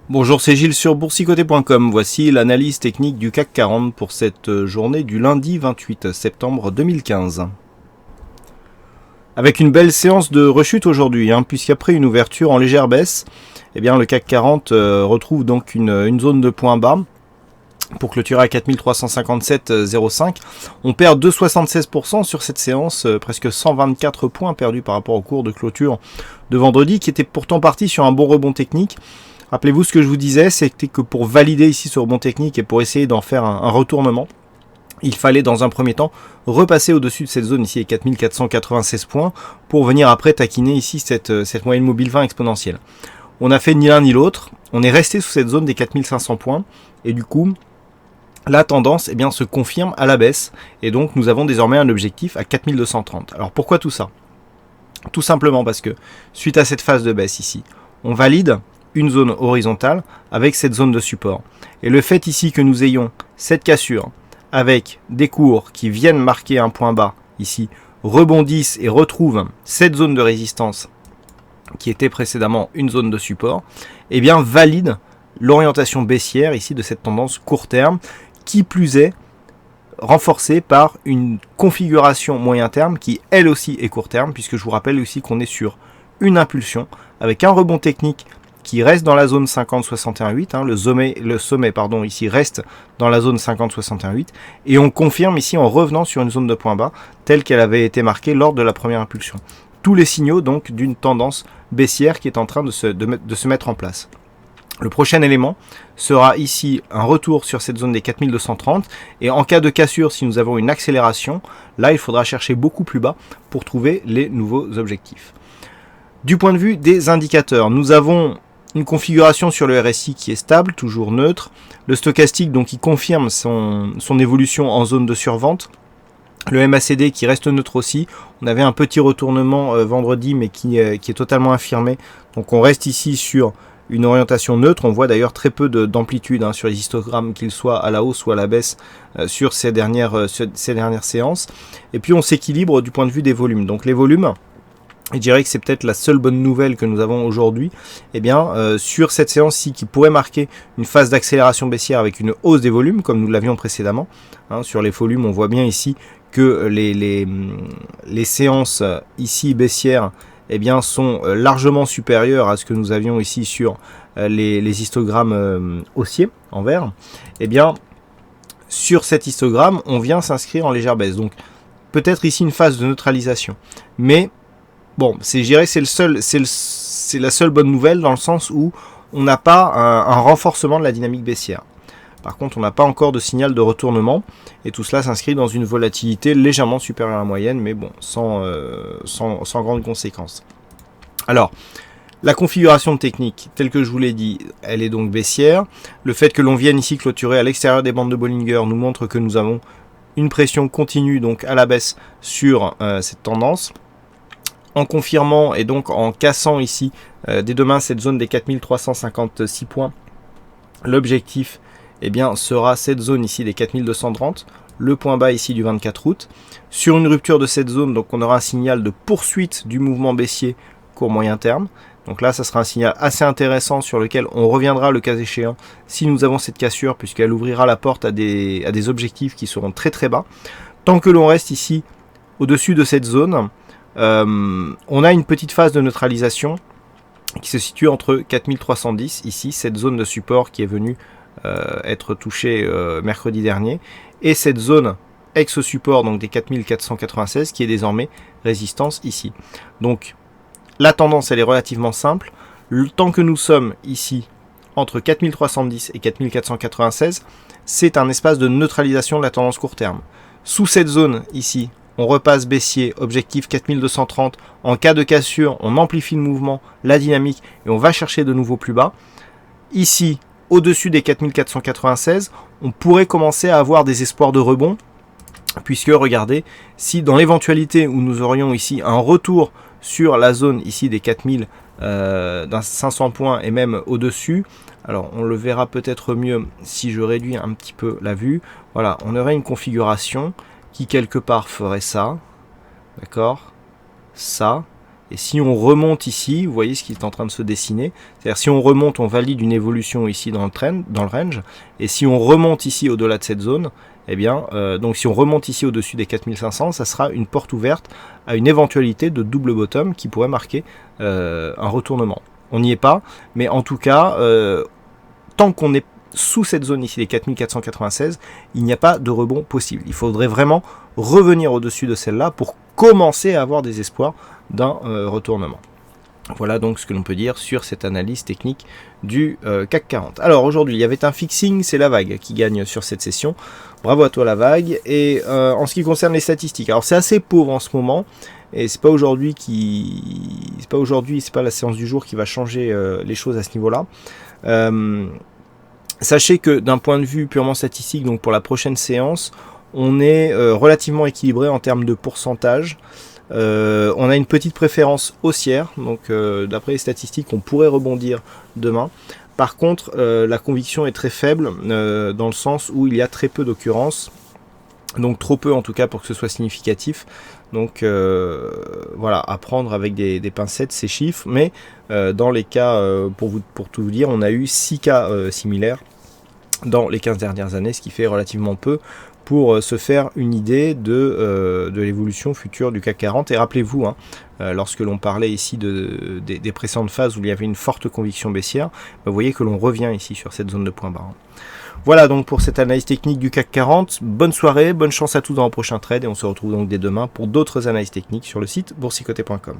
Bonjour, c'est Gilles sur boursicoté.com. Voici l'analyse technique du CAC 40 pour cette journée du lundi 28 septembre 2015. Avec une belle séance de rechute aujourd'hui, puisqu'après une ouverture en légère baisse, le CAC 40 retrouve donc une zone de points bas pour clôturer à 4357,05. On perd 2,76% sur cette séance, presque 124 points perdus par rapport au cours de clôture de vendredi, qui était pourtant parti sur un bon rebond technique. Rappelez-vous ce que je vous disais, c'était que pour valider ici ce rebond technique et pour essayer d'en faire un retournement, il fallait dans un premier temps repasser au-dessus de cette zone ici, les 4496 points, pour venir après taquiner ici cette moyenne mobile 20 exponentielle. On n'a fait ni l'un ni l'autre, on est resté sous cette zone des 4500 points, et du coup, la tendance se confirme à la baisse, et donc nous avons désormais un objectif à 4230. Alors pourquoi tout ça? Tout simplement parce que, suite à cette phase de baisse ici, on valide une zone horizontale avec cette zone de support. Et le fait ici que nous ayons cette cassure avec des cours qui viennent marquer un point bas ici, rebondissent et retrouvent cette zone de résistance qui était précédemment une zone de support, valide l'orientation baissière ici de cette tendance court terme, qui plus est renforcée par une configuration moyen terme qui elle aussi est court terme, puisque je vous rappelle aussi qu'on est sur une impulsion avec un rebond technique qui reste dans la zone 50-61,8, le sommet ici reste dans la zone 50-61,8, et on confirme ici en revenant sur une zone de point bas telle qu'elle avait été marquée lors de la première impulsion. Tous les signaux donc d'une tendance baissière qui est en train de se mettre en place. Le prochain élément sera ici un retour sur cette zone des 4230, et en cas de cassure, si nous avons une accélération, là il faudra chercher beaucoup plus bas pour trouver les nouveaux objectifs. Du point de vue des indicateurs, nous avons une configuration sur le RSI qui est stable, toujours neutre. Le stochastique donc qui confirme son évolution en zone de survente. Le MACD qui reste neutre aussi. On avait un petit retournement vendredi mais qui est totalement infirmé. Donc on reste ici sur une orientation neutre. On voit d'ailleurs très peu d'amplitude sur les histogrammes, qu'ils soient à la hausse ou à la baisse sur ces dernières séances. Et puis on s'équilibre du point de vue des volumes. Donc les volumes, je dirais que c'est peut-être la seule bonne nouvelle que nous avons aujourd'hui, sur cette séance-ci qui pourrait marquer une phase d'accélération baissière avec une hausse des volumes, comme nous l'avions précédemment. Sur les volumes, on voit bien ici que les séances ici baissières sont largement supérieures à ce que nous avions ici sur les histogrammes haussiers en vert. Sur cet histogramme, on vient s'inscrire en légère baisse. Donc peut-être ici une phase de neutralisation. Mais bon, c'est la seule bonne nouvelle dans le sens où on n'a pas un renforcement de la dynamique baissière. Par contre, on n'a pas encore de signal de retournement, et tout cela s'inscrit dans une volatilité légèrement supérieure à la moyenne, mais bon, sans grande conséquence. Alors, la configuration technique, telle que je vous l'ai dit, elle est donc baissière. Le fait que l'on vienne ici clôturer à l'extérieur des bandes de Bollinger nous montre que nous avons une pression continue donc à la baisse sur cette tendance. En confirmant et donc en cassant ici dès demain cette zone des 4356 points, l'objectif sera cette zone ici des 4230, le point bas ici du 24 août. Sur une rupture de cette zone, donc on aura un signal de poursuite du mouvement baissier court moyen terme. Donc là, ça sera un signal assez intéressant sur lequel on reviendra le cas échéant si nous avons cette cassure, puisqu'elle ouvrira la porte à des objectifs qui seront très très bas. Tant que l'on reste ici au-dessus de cette zone, on a une petite phase de neutralisation qui se situe entre 4310, ici, cette zone de support qui est venue être touchée mercredi dernier, et cette zone ex-support, donc des 4496, qui est désormais résistance ici. Donc, la tendance, elle est relativement simple. Le temps que nous sommes ici, entre 4310 et 4496, c'est un espace de neutralisation de la tendance court terme. Sous cette zone, ici, on repasse baissier, objectif 4230. En cas de cassure, on amplifie le mouvement, la dynamique, et on va chercher de nouveau plus bas. Ici, au-dessus des 4496, on pourrait commencer à avoir des espoirs de rebond, puisque regardez, si dans l'éventualité où nous aurions ici un retour sur la zone ici des 4500 points et même au-dessus, alors on le verra peut-être mieux si je réduis un petit peu la vue, voilà, on aurait une configuration qui quelque part ferait ça, d'accord, ça, Et si on remonte ici, vous voyez ce qui est en train de se dessiner. C'est-à-dire si on remonte, on valide une évolution ici dans le trend, dans le range. Et si on remonte ici au-delà de cette zone, eh bien, donc si on remonte ici au-dessus des 4500, ça sera une porte ouverte à une éventualité de double bottom qui pourrait marquer un retournement. On n'y est pas, mais en tout cas, tant qu'on est sous cette zone ici des 4496, il n'y a pas de rebond possible. Il faudrait vraiment revenir au-dessus de celle-là pour commencer à avoir des espoirs d'un retournement. Voilà donc ce que l'on peut dire sur cette analyse technique du CAC 40. Alors aujourd'hui, il y avait un fixing, c'est la vague qui gagne sur cette session. Bravo à toi la vague. Et en ce qui concerne les statistiques, alors c'est assez pauvre en ce moment. Et c'est pas aujourd'hui c'est pas la séance du jour qui va changer les choses à ce niveau-là. Sachez que d'un point de vue purement statistique, donc pour la prochaine séance, on est relativement équilibré en termes de pourcentage. On a une petite préférence haussière, donc d'après les statistiques, on pourrait rebondir demain. Par contre, la conviction est très faible dans le sens où il y a très peu d'occurrences, donc trop peu en tout cas pour que ce soit significatif. Donc voilà, à prendre avec des pincettes ces chiffres, mais dans les cas, pour tout vous dire, on a eu 6 cas similaires dans les 15 dernières années, ce qui fait relativement peu pour se faire une idée de l'évolution future du CAC 40. Et rappelez-vous, lorsque l'on parlait ici des précédentes phases où il y avait une forte conviction baissière, vous voyez que l'on revient ici sur cette zone de point bas. Voilà donc pour cette analyse technique du CAC 40. Bonne soirée, bonne chance à tous dans le prochain trade et on se retrouve donc dès demain pour d'autres analyses techniques sur le site boursicoté.com.